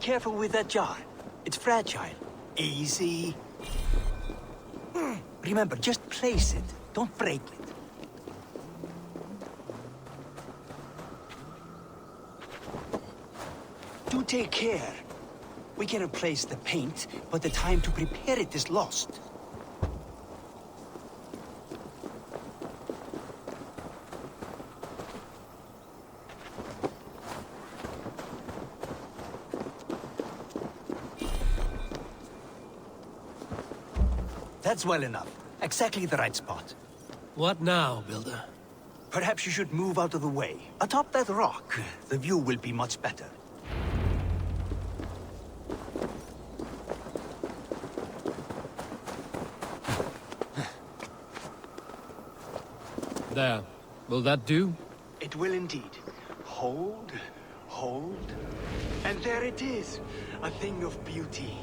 careful with that jar. It's fragile. Easy. Remember, just place it. Don't break it. Do take care. We can replace the paint, but the time to prepare it is lost. That's well enough. Exactly the right spot. What now, Builder? Perhaps you should move out of the way. Atop that rock, the view will be much better. There. Will that do? It will indeed. Hold, hold, and there it is. A thing of beauty.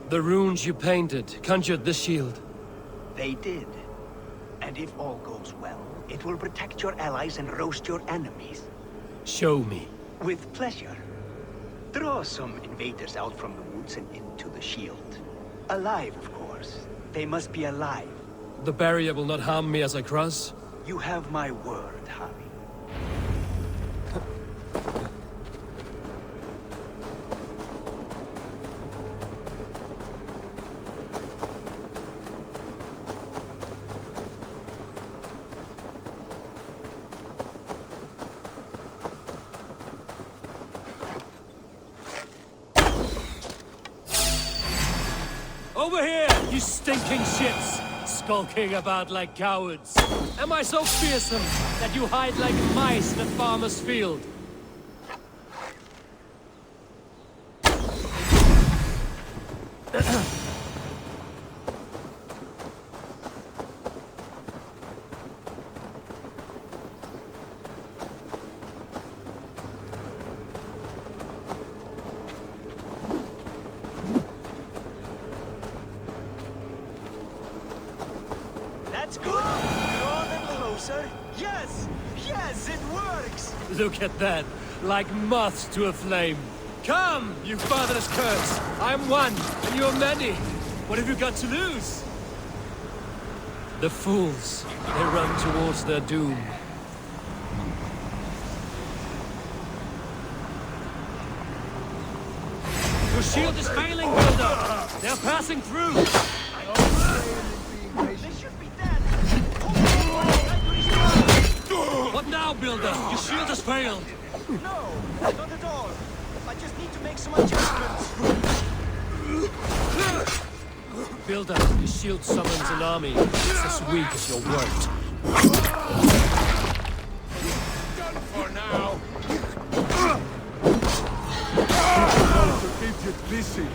The runes you painted conjured the shield. They did. And if all goes well, it will protect your allies and roast your enemies. Show me. With pleasure. Draw some invaders out from the woods and into the shield. Alive, of course. They must be alive. The barrier will not harm me as I cross? You have my word, Harry. Over here, you stinking shits! Skulking about like cowards. Am I so fearsome that you hide like mice in a farmer's field? That's good! Draw them closer. Yes! Yes, it works! Look at that, like moths to a flame. Come, you fatherless curds! I'm one, and you're many. What have you got to lose? The fools, they run towards their doom. Your shield is failing, Builder! They're passing through! What now, Builder? Your shield has failed! No, not at all. I just need to make some adjustments. Builder, your shield summons an army. It's as weak as your word. Done for now. Keep you busy.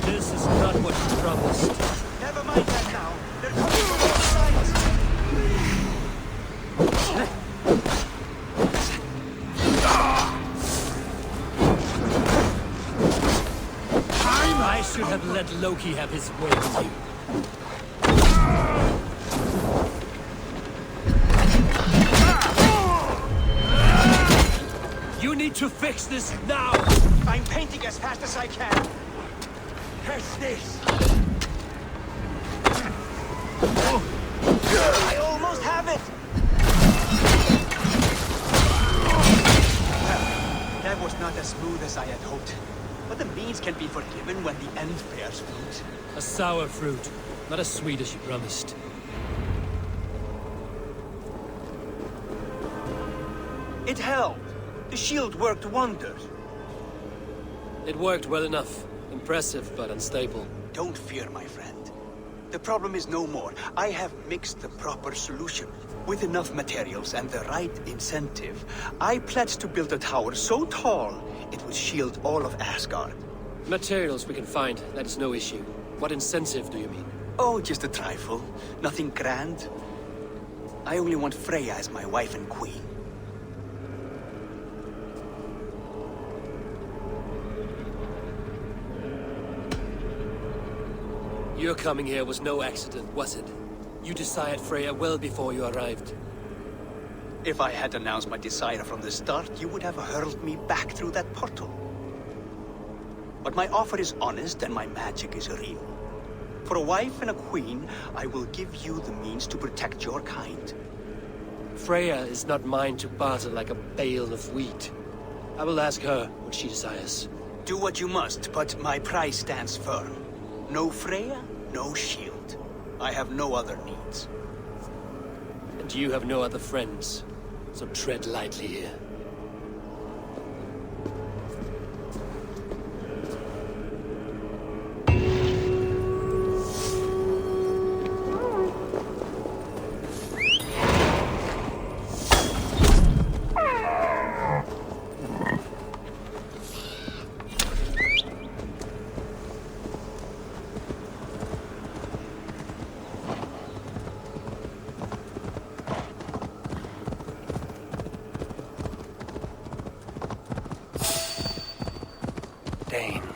This is not what you promised. Never mind that now. They're coming from all sides. I should have let Loki have his way with you. You need to fix this now! I'm painting as fast as I can. Catch this. I almost have it! Well, that was not as smooth as I had hoped. But the means can be forgiven when the end bears fruit. A sour fruit, not as sweet as you promised. It held. The shield worked wonders. It worked well enough. Impressive, but unstable. Don't fear, my friend. The problem is no more. I have mixed the proper solution. With enough materials and the right incentive, I pledge to build a tower so tall it will shield all of Asgard. Materials we can find, that is no issue. What incentive do you mean? Oh, just a trifle. Nothing grand. I only want Freya as my wife and queen. Your coming here was no accident, was it? You desired Freya well before you arrived. If I had announced my desire from the start, you would have hurled me back through that portal. But my offer is honest and my magic is real. For a wife and a queen, I will give you the means to protect your kind. Freya is not mine to barter like a bale of wheat. I will ask her what she desires. Do what you must, but my price stands firm. No Freya, no shield. I have no other needs. And you have no other friends, so tread lightly here.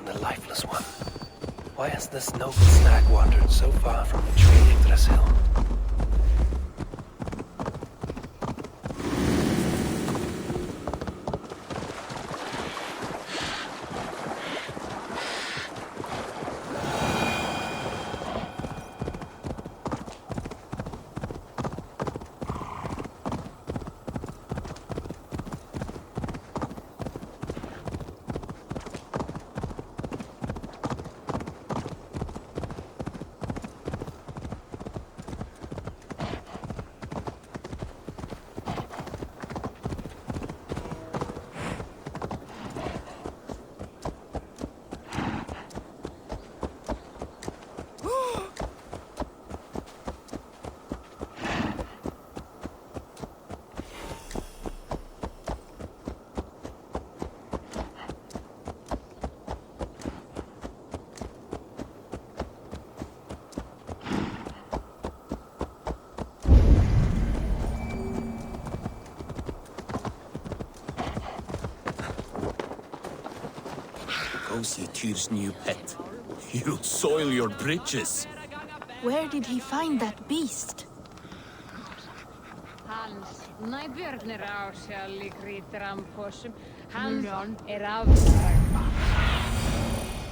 The lifeless one. Why has this noble stag wandered so far from the tree Yggdrasil? Go see Tyr's new pet. You'll soil your britches. Where did he find that beast? Hans, nei björnir á sjálf í grítrampósum. Hans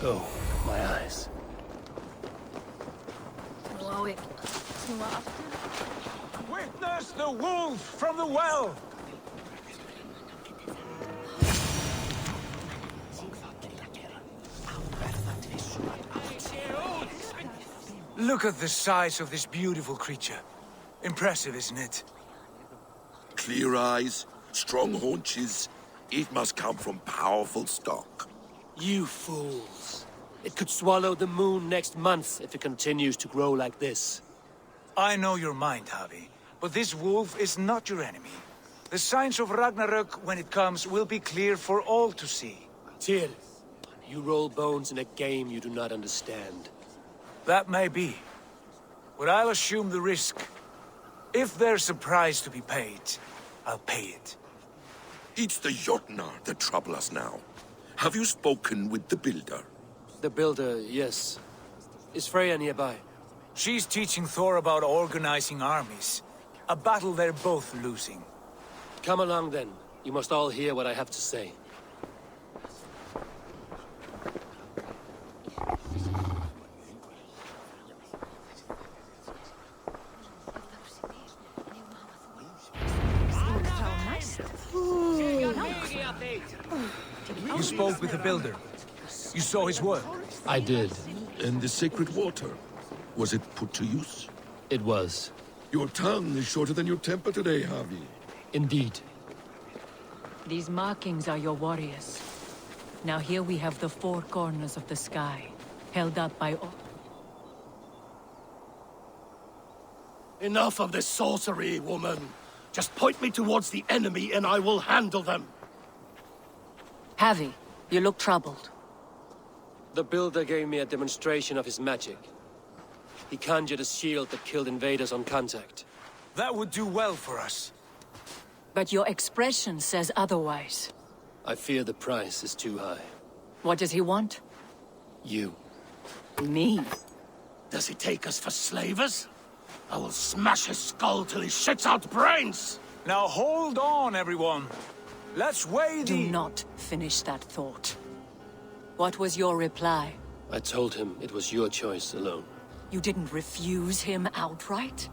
Go, my eyes. Witness the wolf from the well! Look at the size of this beautiful creature. Impressive, isn't it? Clear eyes, strong haunches. It must come from powerful stock. You fools. It could swallow the moon next month if it continues to grow like this. I know your mind, Javi, but this wolf is not your enemy. The signs of Ragnarök, when it comes, will be clear for all to see. Tyr, you roll bones in a game you do not understand. That may be, but I'll assume the risk. If there's a price to be paid, I'll pay it. It's the Jotnar that trouble us now. Have you spoken with the builder? The builder, yes. Is Freya nearby? She's teaching Thor about organizing armies. A battle they're both losing. Come along then. You must all hear what I have to say. You spoke with the builder. You saw his work. I did. And the sacred water? Was it put to use? It was. Your tongue is shorter than your temper today, Javi. Indeed. These markings are your warriors. Now here we have the four corners of the sky, held up by all. Enough of this sorcery, woman. Just point me towards the enemy and I will handle them. Javi, you look troubled. The builder gave me a demonstration of his magic. He conjured a shield that killed invaders on contact. That would do well for us. But your expression says otherwise. I fear the price is too high. What does he want? You. Me? Does he take us for slavers? I will smash his skull till he shits out brains! Now hold on, everyone. Let's weigh Do the... not finish that thought. What was your reply? I told him it was your choice alone. You didn't refuse him outright?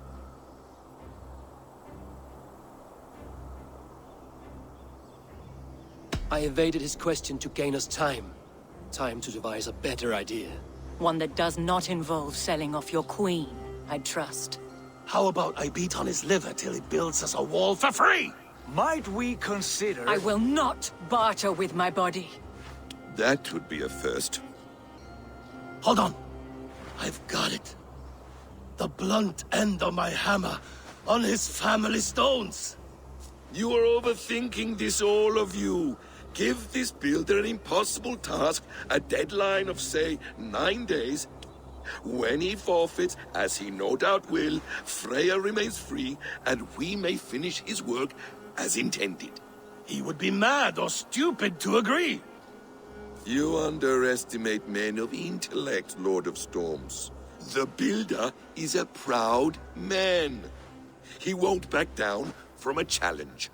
I evaded his question to gain us time. Time to devise a better idea. One that does not involve selling off your queen, I trust. How about I beat on his liver till he builds us a wall for free? Might we consider... I will not barter with my body. That would be a first. Hold on. I've got it. The blunt end of my hammer on his family stones. You are overthinking this, all of you. Give this builder an impossible task, a deadline of, say, 9 days. When he forfeits, as he no doubt will, Freya remains free, and we may finish his work as intended. He would be mad or stupid to agree. You underestimate men of intellect, Lord of Storms. The builder is a proud man. He won't back down from a challenge.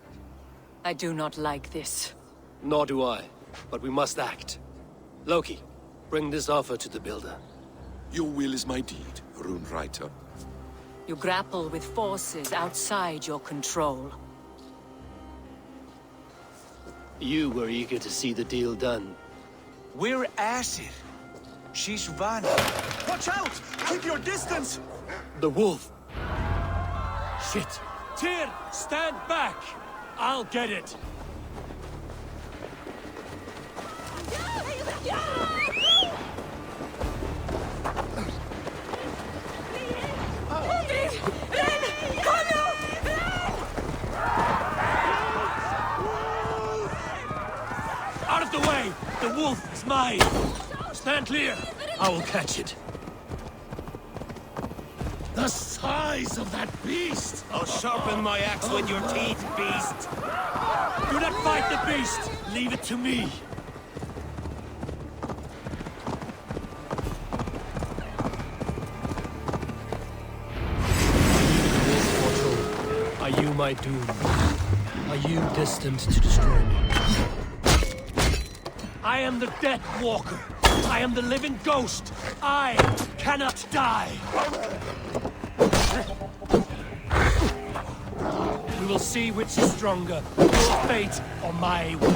I do not like this. Nor do I, but we must act. Loki, bring this offer to the builder. Your will is my deed, Runewriter. You grapple with forces outside your control. You were eager to see the deal done. We're Assasin. She's Vanna. Watch out! Keep your distance! The wolf! Shit! Tyr, stand back! I'll get it! Out of the way! The wolf is mine! Stand clear! I will catch it. The size of that beast! I'll sharpen my axe when your teeth, beast! Do not fight the beast! Leave it to me! Are you my doom? Are you destined to destroy me? I am the Death Walker! I am the living ghost! I cannot die! We will see which is stronger, your fate or my will.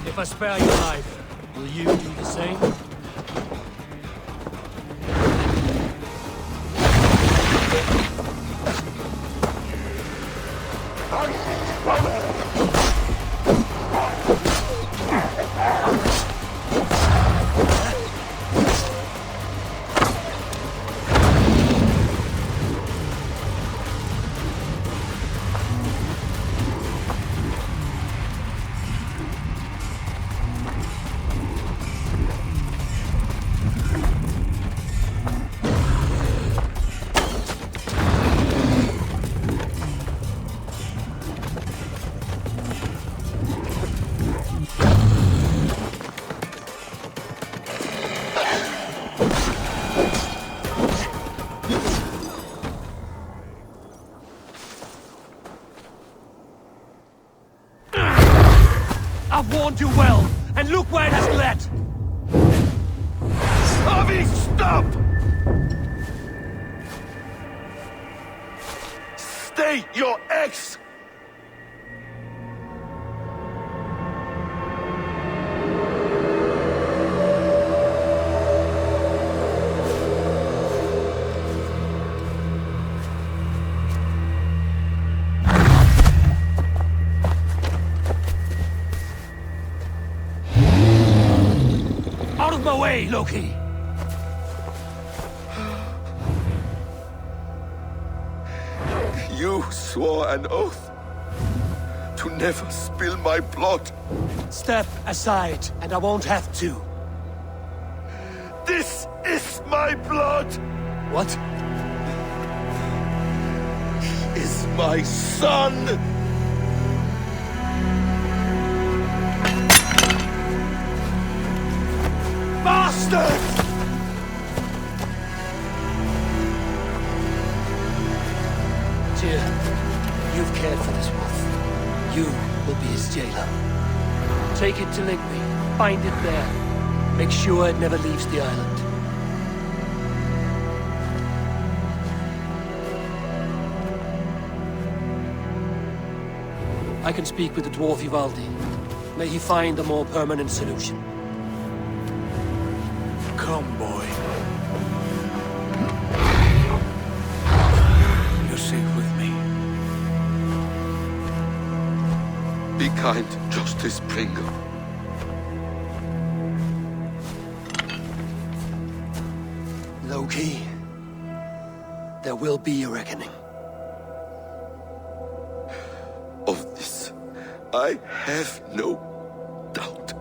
If I spare your life, will you do the same? I've warned you well, and look where it has led! Harvey, stop! Stay your ex! Out of my way, Loki! You swore an oath to never spill my blood. Step aside, and I won't have to. This is my blood! What? He is my son! Bastards! Tyr, you've cared for this wolf. You will be his jailer. Take it to Lingby. Bind it there. Make sure it never leaves the island. I can speak with the dwarf Ivaldi. May he find a more permanent solution. Come, boy. You're safe with me. Be kind, Justice Pringle. Loki, there will be a reckoning. Of this, I have no doubt.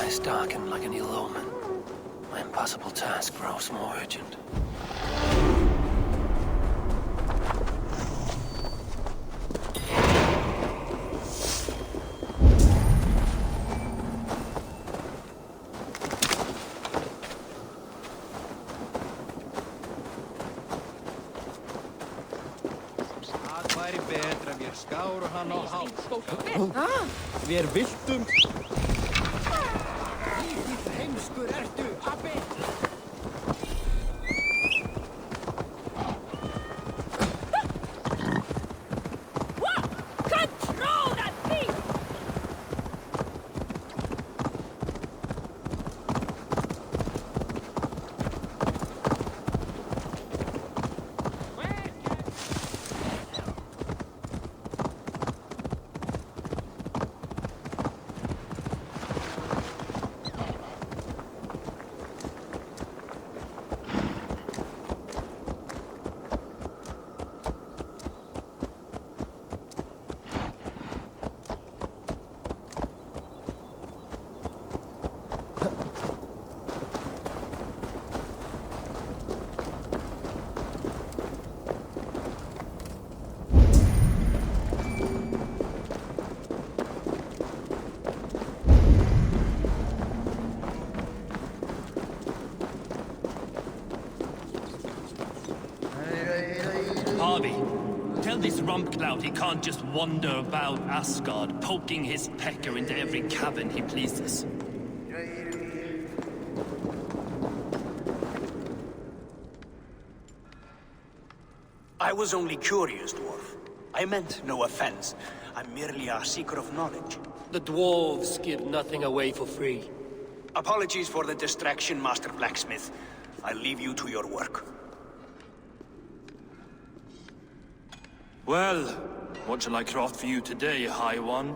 skies darken like an ill omen. My impossible task grows more urgent. Vér viltum. Heimskur ertu, abbi! Control that thing! Harvey, tell this rumpcloud he can't just wander about Asgard, poking his pecker into every cavern he pleases. I was only curious, dwarf. I meant no offense. I'm merely a seeker of knowledge. The dwarves give nothing away for free. Apologies for the distraction, Master Blacksmith. I'll leave you to your work. Well, what shall I craft for you today, High One?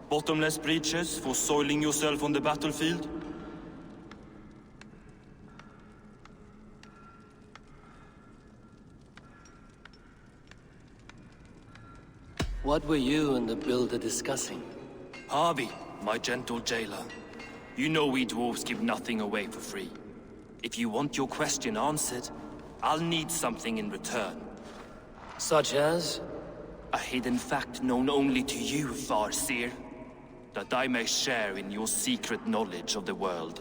Bottomless breeches for soiling yourself on the battlefield? What were you and the builder discussing? Harvey, my gentle jailer. You know we dwarves give nothing away for free. If you want your question answered, I'll need something in return. Such as? A hidden fact known only to you, Farseer. That I may share in your secret knowledge of the world.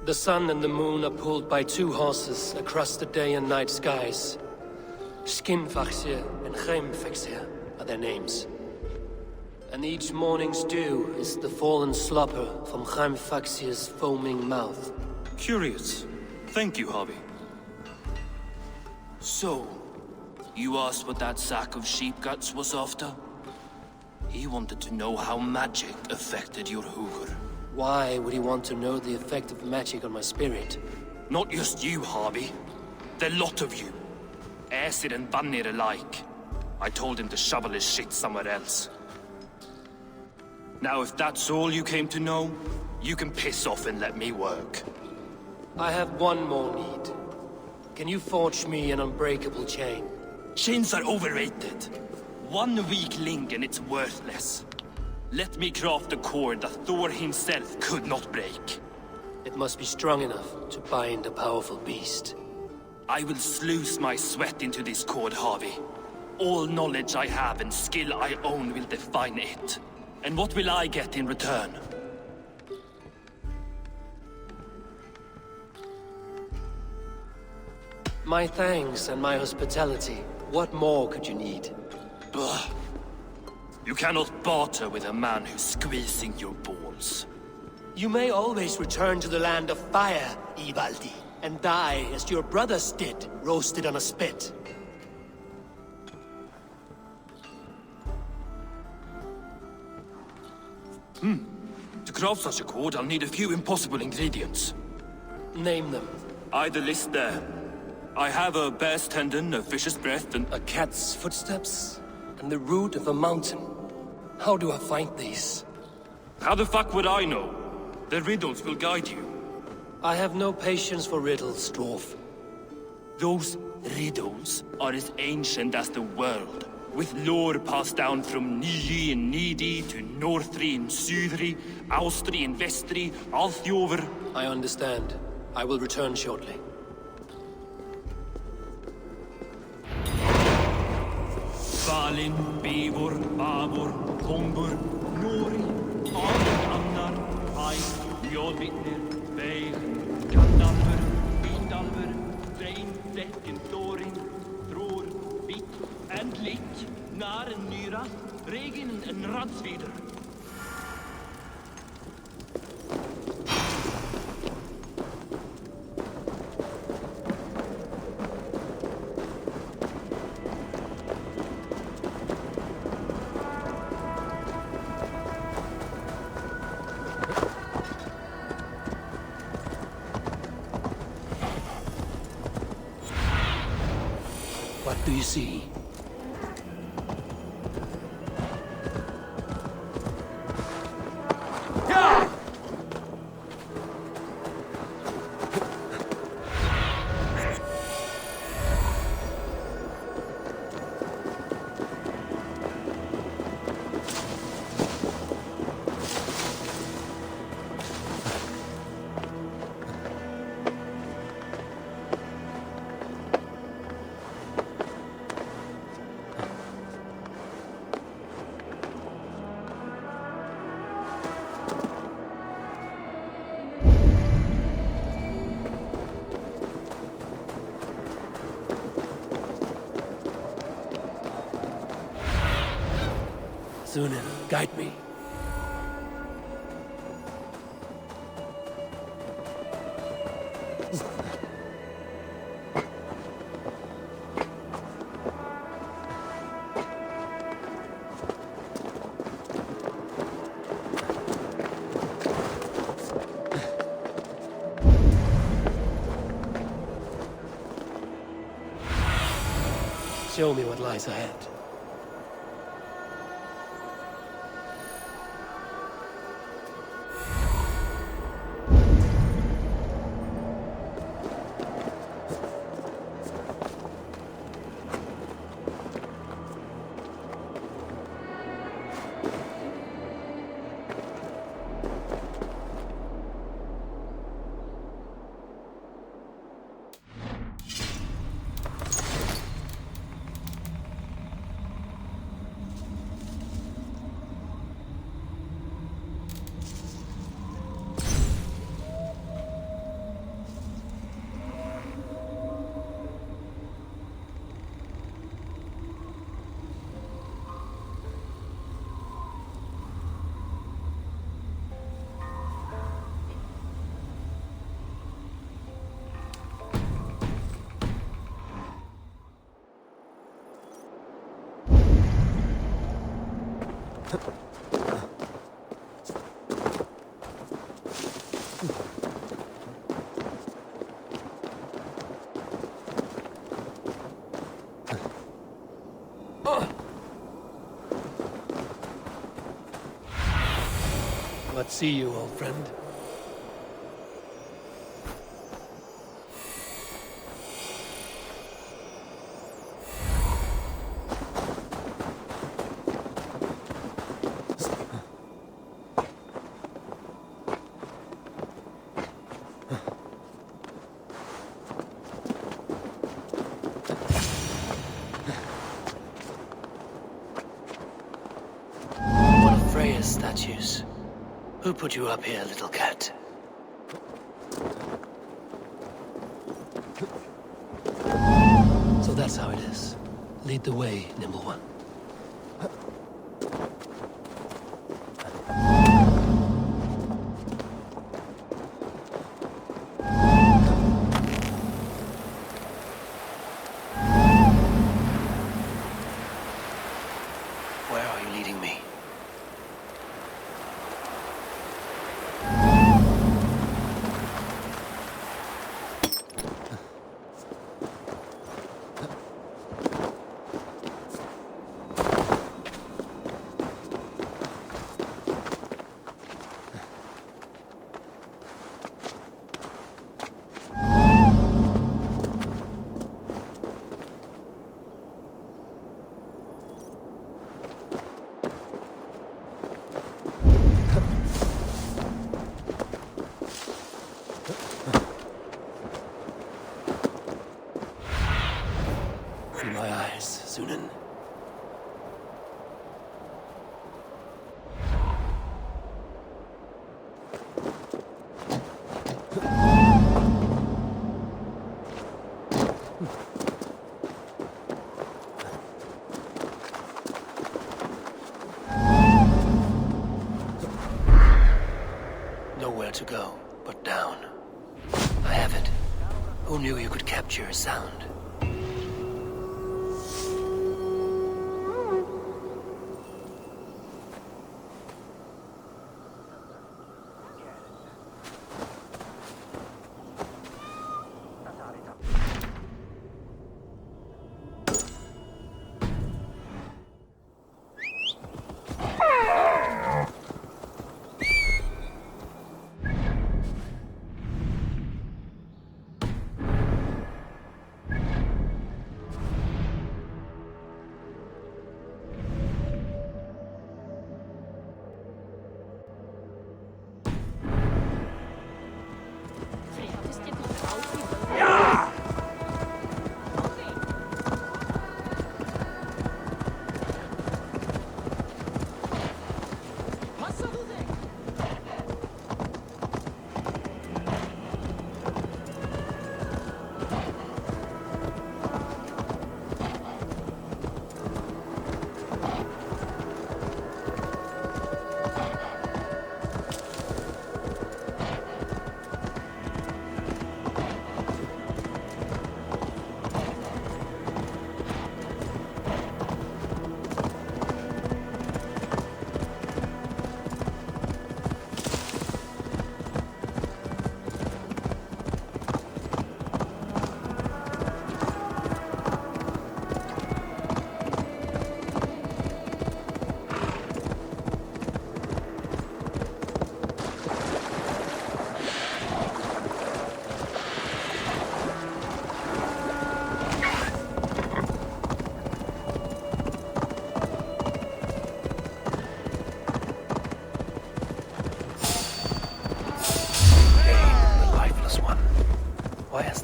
The sun and the moon are pulled by two horses across the day and night skies. Skinfaxir and Heimfaxir are their names. And each morning's dew is the fallen slopper from Heimfaxir's foaming mouth. Curious. Thank you, Harvey. So, you asked what that sack of sheep guts was after? He wanted to know how magic affected your Hugr. Why would he want to know the effect of magic on my spirit? Not just you, Harvey. The lot of you. Aesir and Vanir alike. I told him to shovel his shit somewhere else. Now, if that's all you came to know, you can piss off and let me work. I have one more need. Can you forge me an unbreakable chain? Chains are overrated. One weak link and it's worthless. Let me craft a cord that Thor himself could not break. It must be strong enough to bind a powerful beast. I will sluice my sweat into this cord, Harvey. All knowledge I have and skill I own will define it. And what will I get in return? My thanks and my hospitality. What more could you need? Bah. You cannot barter with a man who's squeezing your balls. You may always return to the land of fire, Ivaldi, and die as your brothers did, roasted on a spit. To craft such a cord, I'll need a few impossible ingredients. Name them. Either list there. I have a bear's tendon, a fish's breath, and... A cat's footsteps, and the root of a mountain. How do I find these? How the fuck would I know? The riddles will guide you. I have no patience for riddles, dwarf. Those riddles are as ancient as the world, with lore passed down from Niji and Nidi to Northri and Sudri, Austri and Vestri, Althjover. I understand. I will return shortly. Valin, Beivor, Bavor, Kombur, Nori, Alin Annar, Æs, Ljóðvitnir, Veig, Kandalfur, Vindalfur, Drein, Dekkin, Thorin, Þrúr, Vík, and Lík, Nar and Nyra, Regin and Radsvíder. What do you see? Sunan, guide me. Show me what lies ahead. What see you, old friend? One of Freya's statues. Who put you up here, little cat? So that's how it is. Lead the way, nimble one. Where are you leading me? demon. Nowhere to go but down. I have it. Who knew you could capture a sound?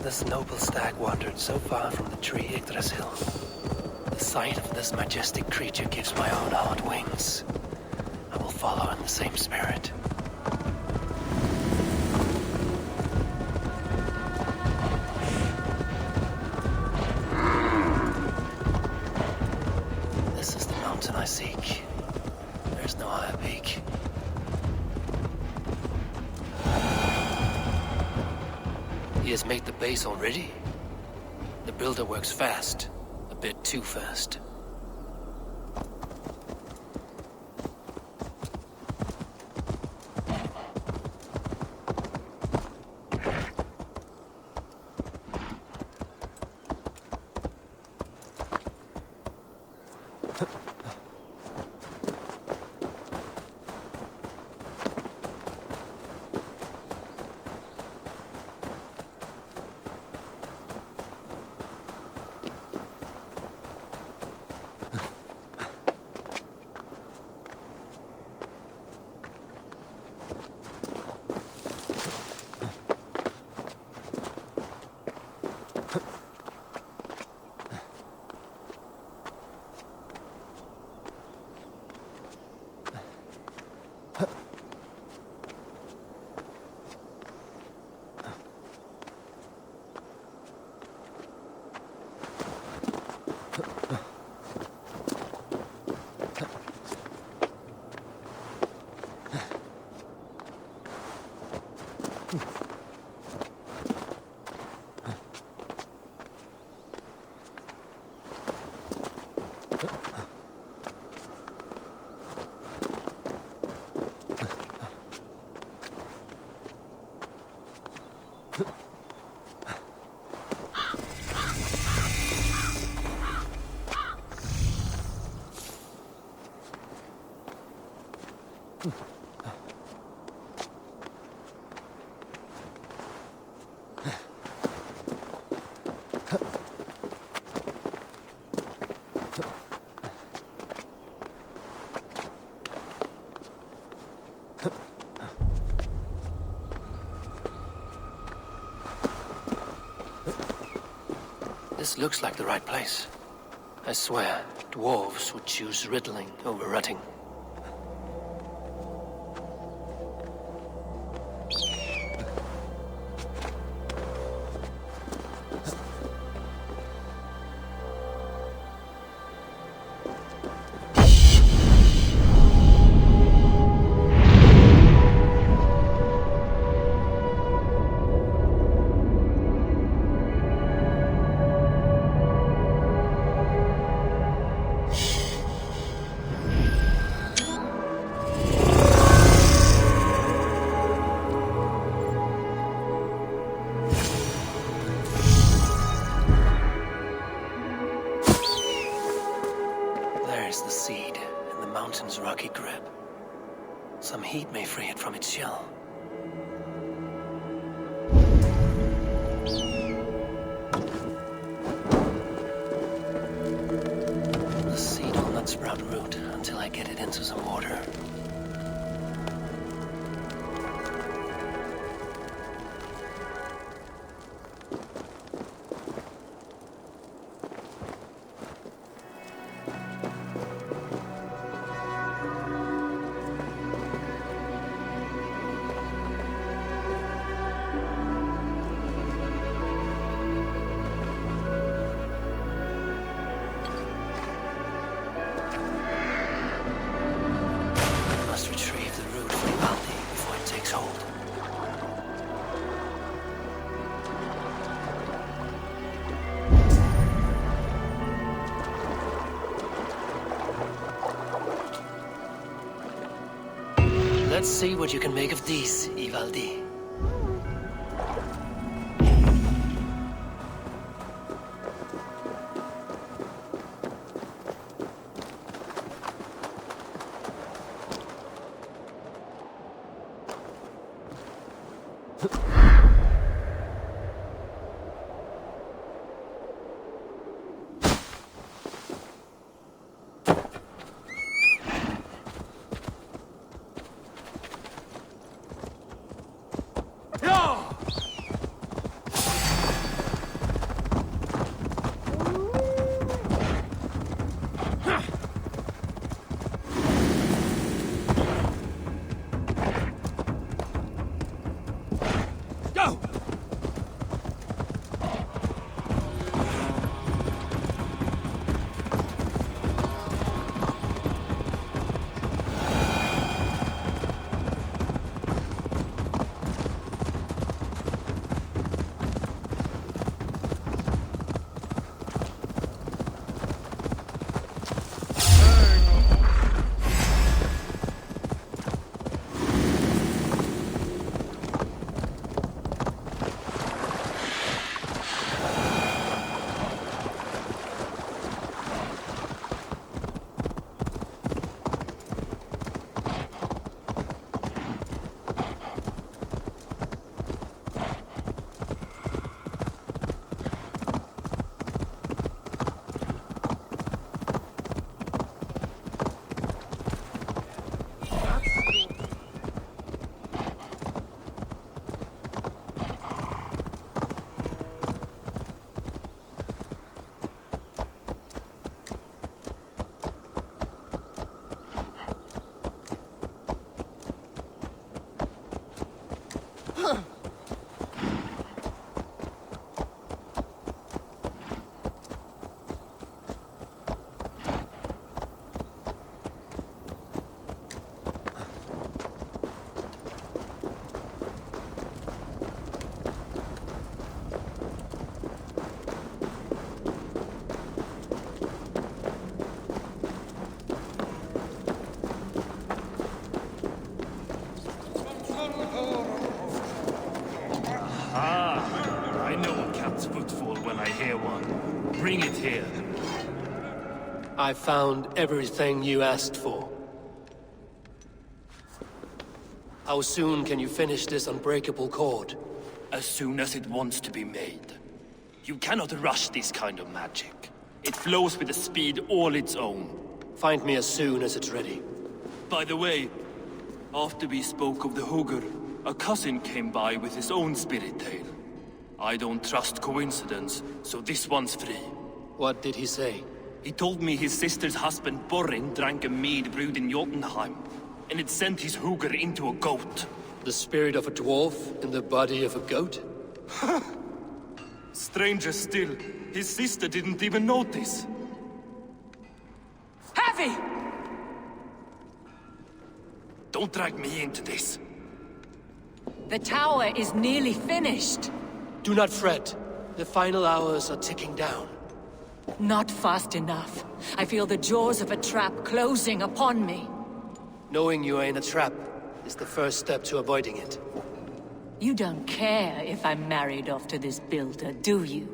This noble stag wandered so far from the tree Yggdrasil. The sight of this majestic creature gives my own heart wings. I will follow in the same spirit. This is the mountain I seek. There's no higher peak. He has made the base already? The builder works fast. A bit too fast. This looks like the right place. I swear, dwarves would choose riddling over rutting. There's the seed in the mountain's rocky grip. Some heat may free it from its shell. The seed will not sprout root until I get it into some water. Let's see what you can make of these, Ivaldi. Bring it here. I found everything you asked for. How soon can you finish this unbreakable cord? As soon as it wants to be made. You cannot rush this kind of magic. It flows with a speed all its own. Find me as soon as it's ready. By the way, after we spoke of the Hugr, a cousin came by with his own spirit tale. I don't trust coincidence, so this one's free. What did he say? He told me his sister's husband Borin drank a mead brewed in Jotunheim, and it sent his hugr into a goat. The spirit of a dwarf in the body of a goat? Stranger still, his sister didn't even notice. Heavy! Don't drag me into this. The tower is nearly finished. Do not fret. The final hours are ticking down. Not fast enough. I feel the jaws of a trap closing upon me. Knowing you are in a trap is the first step to avoiding it. You don't care if I'm married off to this builder, do you?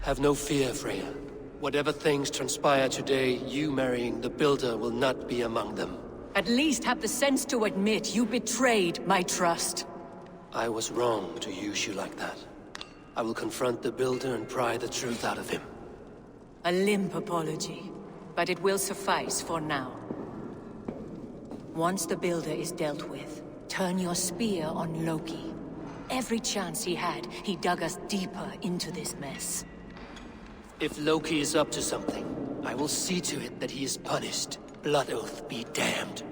Have no fear, Freya. Whatever things transpire today, you marrying the builder will not be among them. At least have the sense to admit you betrayed my trust. I was wrong to use you like that. I will confront the builder and pry the truth out of him. A limp apology, but it will suffice for now. Once the builder is dealt with, turn your spear on Loki. Every chance he had, he dug us deeper into this mess. If Loki is up to something, I will see to it that he is punished. Blood Oath be damned.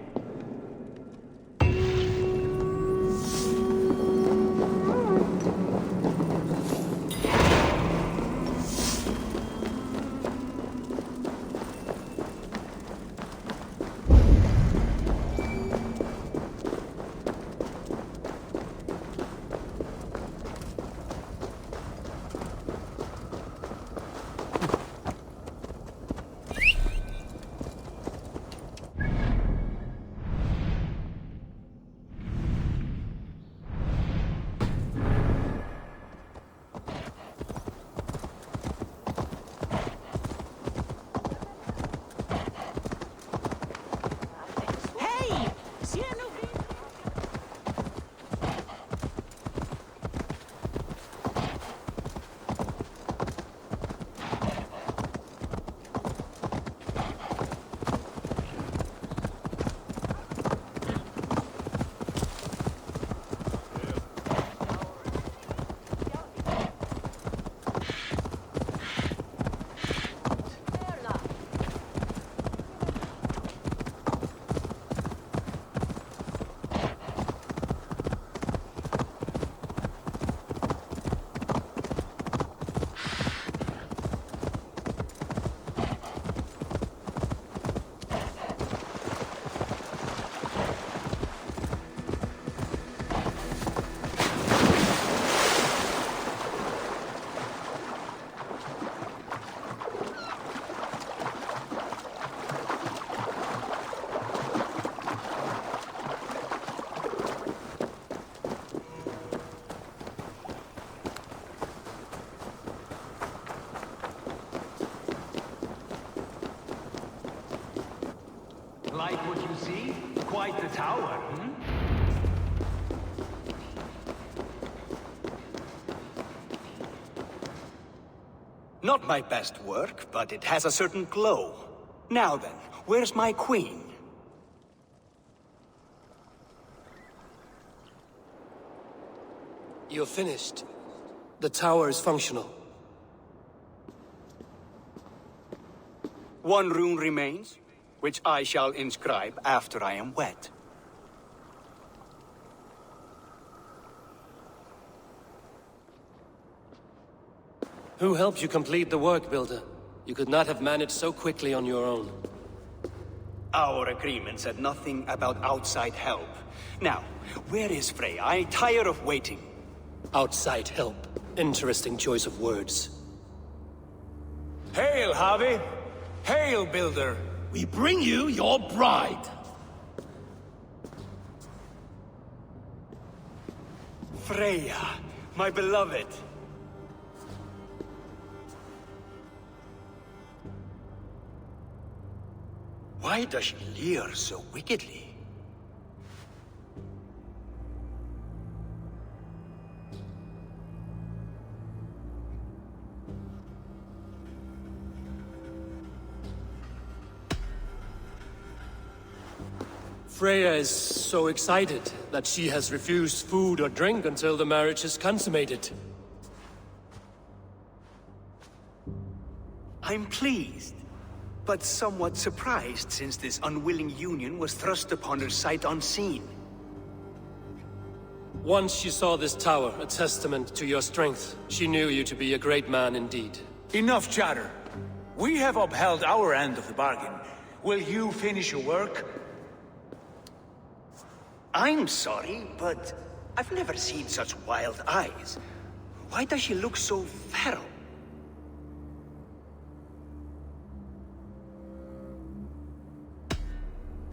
Like what you see? Quite the tower, hmm? Not my best work, but it has a certain glow. Now then, where's my queen? You're finished. The tower is functional. One rune remains, which I shall inscribe after I am wed. Who helped you complete the work, Builder? You could not have managed so quickly on your own. Our agreement said nothing about outside help. Now, where is Freya? I'm tired of waiting. Outside help. Interesting choice of words. Hail, Javi! Hail, Builder! We bring you your bride. Freya, my beloved. Why does she leer so wickedly? Freya is so excited that she has refused food or drink until the marriage is consummated. I'm pleased, but somewhat surprised since this unwilling union was thrust upon her sight unseen. Once she saw this tower, a testament to your strength, she knew you to be a great man indeed. Enough chatter. We have upheld our end of the bargain. Will you finish your work? I'm sorry, but I've never seen such wild eyes. Why does she look so feral?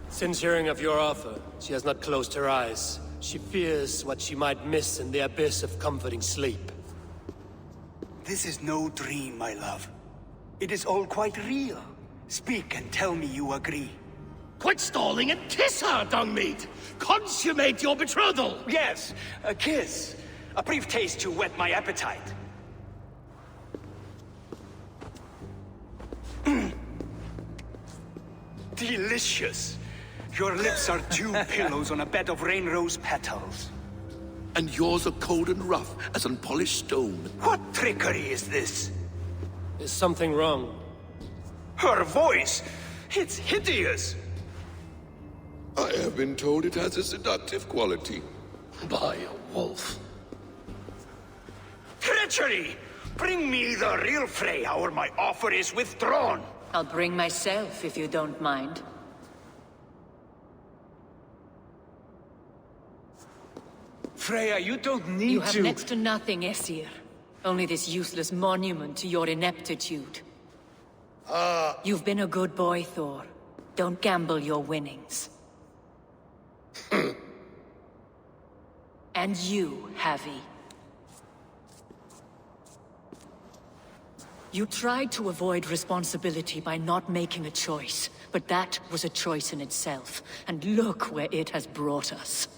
Since hearing of your offer, she has not closed her eyes. She fears what she might miss in the abyss of comforting sleep. This is no dream, my love. It is all quite real. Speak and tell me you agree. Quit stalling and kiss her, Dungmeat! Consummate your betrothal! Yes, a kiss. A brief taste to whet my appetite. Delicious. Your lips are dew pillows on a bed of rain rose petals. And yours are cold and rough as unpolished stone. What trickery is this? Is something wrong? Her voice! It's hideous! I have been told it has a seductive quality. By a wolf. Treachery! Bring me the real Freya or my offer is withdrawn! I'll bring myself if you don't mind. Freya, you don't need You have to... next to nothing, Aesir. Only this useless monument to your ineptitude. You've been a good boy, Thor. Don't gamble your winnings. And you, Havi. You tried to avoid responsibility by not making a choice, but that was a choice in itself, and look where it has brought us.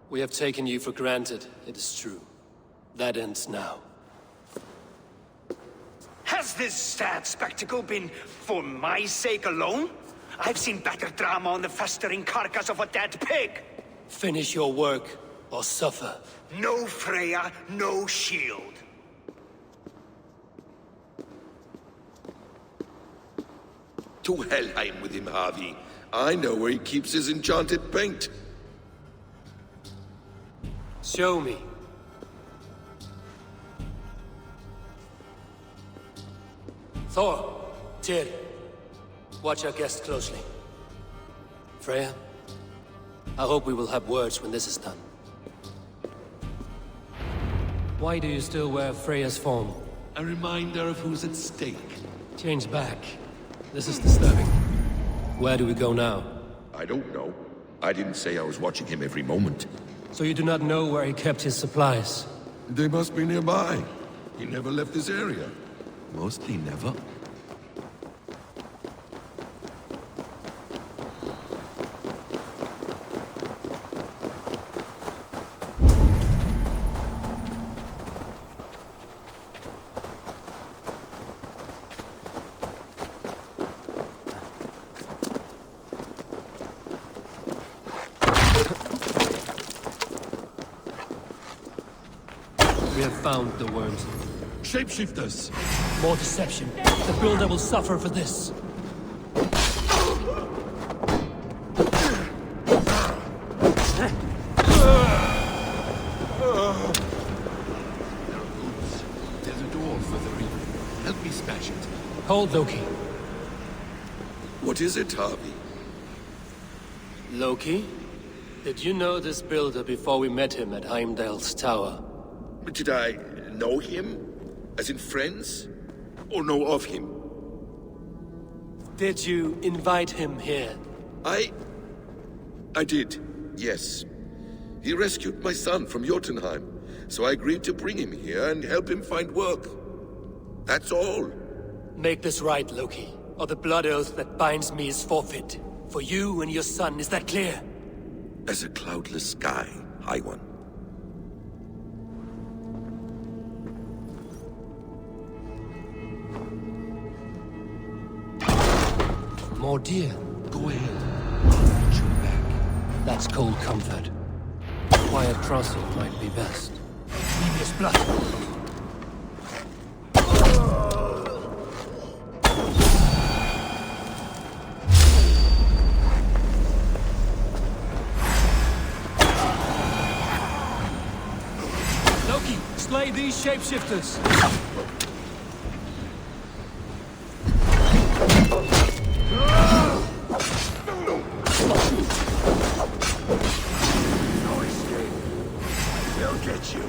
We have taken you for granted, it is true. That ends now. Has this sad spectacle been for my sake alone? I've seen better drama on the festering carcass of a dead pig! Finish your work, or suffer. No Freya, no shield. To Helheim with him, Harvey. I know where he keeps his enchanted paint. Show me. Thor, Tyr, watch our guest closely. Freya, I hope we will have words when this is done. Why do you still wear Freya's form? A reminder of who's at stake. Change back. This is disturbing. Where do we go now? I don't know. I didn't say I was watching him every moment. So you do not know where he kept his supplies? They must be nearby. He never left this area. Mostly never. We have found the worms. Shapeshifters! More deception. The builder will suffer for this. There's a door further in. Help me smash it. Hold, Loki. What is it, Harvey? Loki? Did you know this builder before we met him at Heimdall's tower? Did I know him? As in friends? Or know of him? Did you invite him here? I did, yes. He rescued my son from Jotunheim, so I agreed to bring him here and help him find work. That's all. Make this right, Loki, or the blood oath that binds me is forfeit. For you and your son, is that clear? As a cloudless sky, High One. more deer. Go ahead. I'll watch your back. That's cold comfort. Quiet crossing might be best. Previous blood. Loki, slay these shapeshifters! No escape. They'll get you.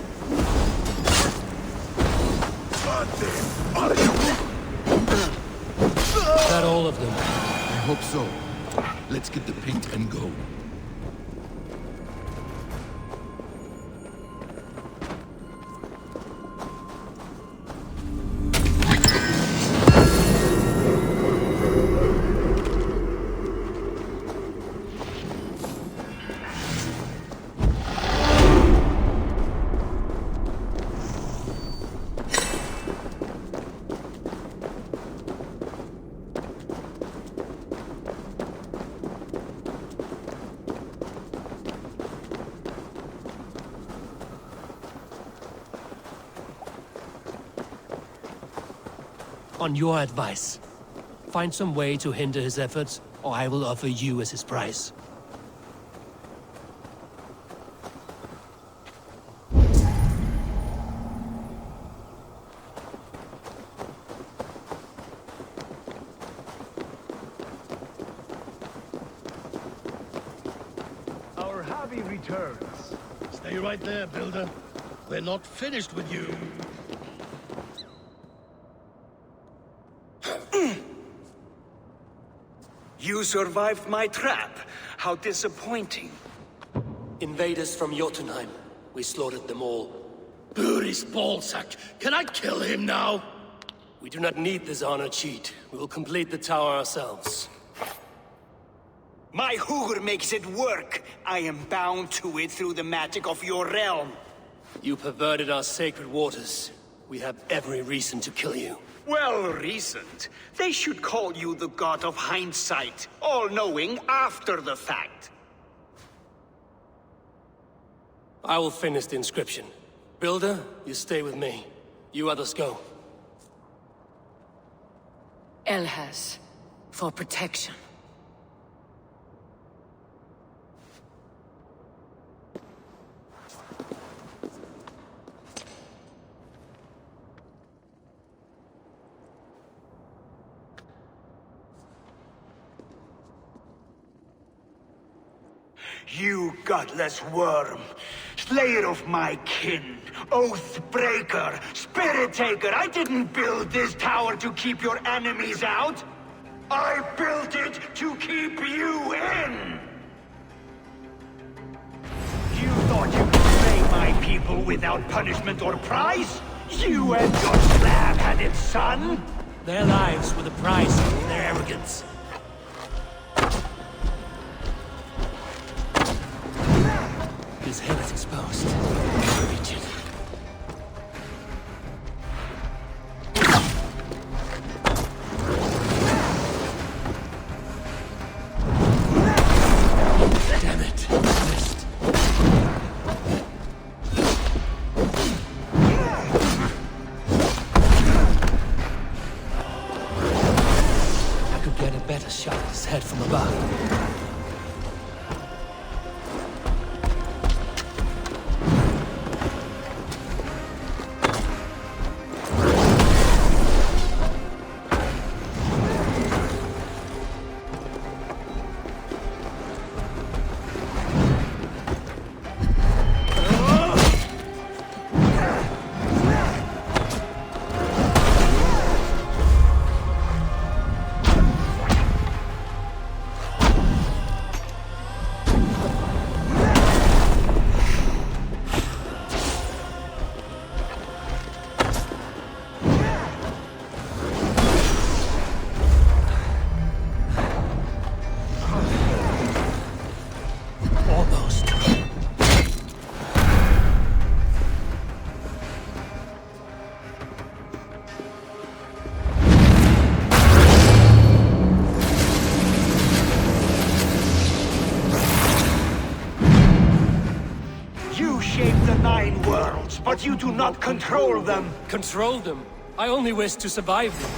Got them. Is that all of them? I hope so. Let's get the paint and go. On your advice, find some way to hinder his efforts, or I will offer you as his price. Our hobby returns. Stay right there, Builder. We're not finished with you. You survived my trap. How disappointing. Invaders from Jotunheim. We slaughtered them all. Buri's ballsack. Can I kill him now? We do not need this honor cheat. We will complete the tower ourselves. My Hugur makes it work. I am bound to it through the magic of your realm. You perverted our sacred waters. We have every reason to kill you. Well reasoned. They should call you the god of hindsight, all-knowing after the fact. I will finish the inscription. Builder, you stay with me. You others go. Elhas, for protection. You godless worm, slayer of my kin, oath breaker, spirit taker, I didn't build this tower to keep your enemies out. I built it to keep you in. You thought you could slay my people without punishment or prize? You and your slab-headed son? Their lives were the price of their arrogance. His head is exposed. Reach it. Damn it. Missed. I could get a better shot at his head from above. but you do not control them. Control them? I only wish to survive them.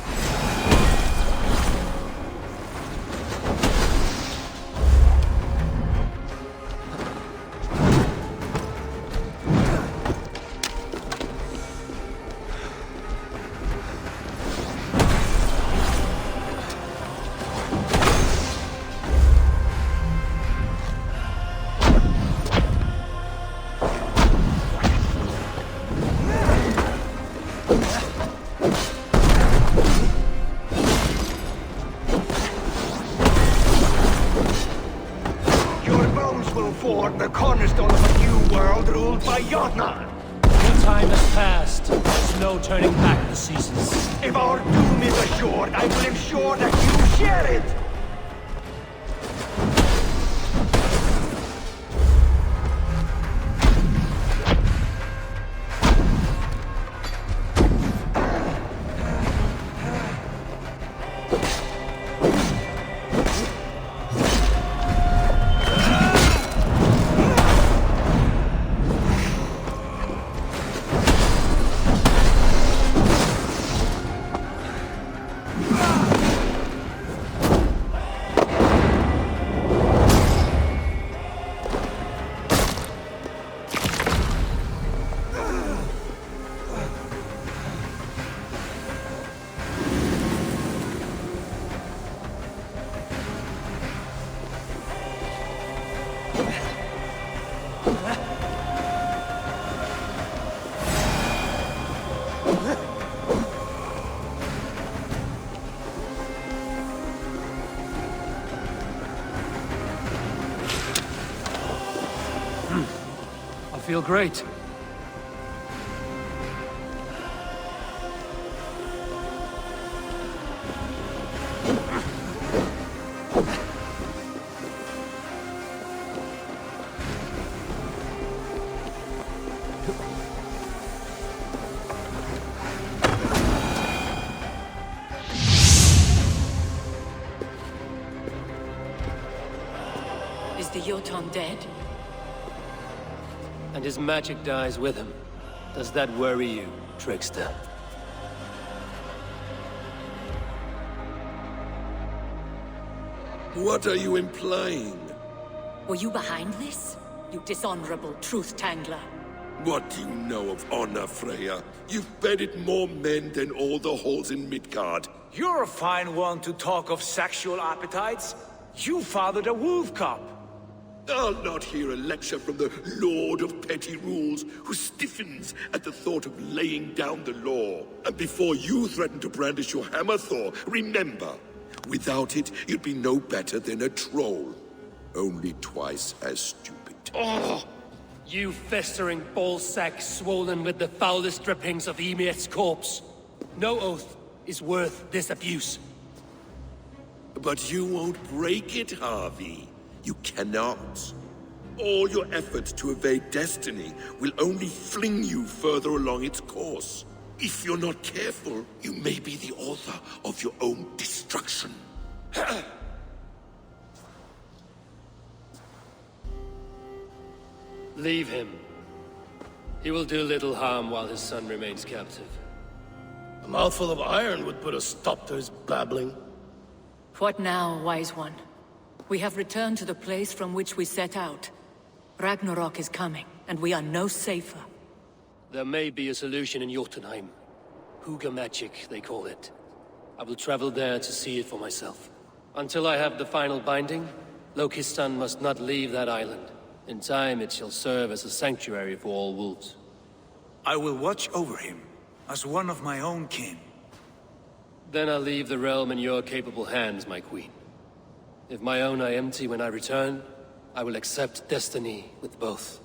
The cornerstone of a new world ruled by Jotnar. Your time has passed. There's no turning back the seasons. If our doom is assured, I will ensure that you share it. I feel great. Is the Jotun dead? And his magic dies with him. Does that worry you, trickster? What are you implying? Were you behind this? You dishonorable truth-tangler. What do you know of honor, Freya? You've bedded more men than all the halls in Midgard. You're a fine one to talk of sexual appetites. You fathered a wolf cub. I'll not hear a lecture from the Lord of Petty Rules, who stiffens at the thought of laying down the law. And before you threaten to brandish your hammer, Thor, remember, without it, you'd be no better than a troll. Only twice as stupid. Oh! You festering ballsack swollen with the foulest drippings of Ymir's corpse. No oath is worth this abuse. But you won't break it, Harvey. You cannot. All your efforts to evade destiny will only fling you further along its course. If you're not careful, you may be the author of your own destruction. Leave him. He will do little harm while his son remains captive. A mouthful of iron would put a stop to his babbling. What now, wise one? We have returned to the place from which we set out. Ragnarok is coming, and we are no safer. There may be a solution in Jotunheim. Hugger magic, they call it. I will travel there to see it for myself. Until I have the final binding, Loki's son must not leave that island. In time, it shall serve as a sanctuary for all wolves. I will watch over him, as one of my own kin. Then I'll leave the realm in your capable hands, my queen. If my own are empty when I return, I will accept destiny with both.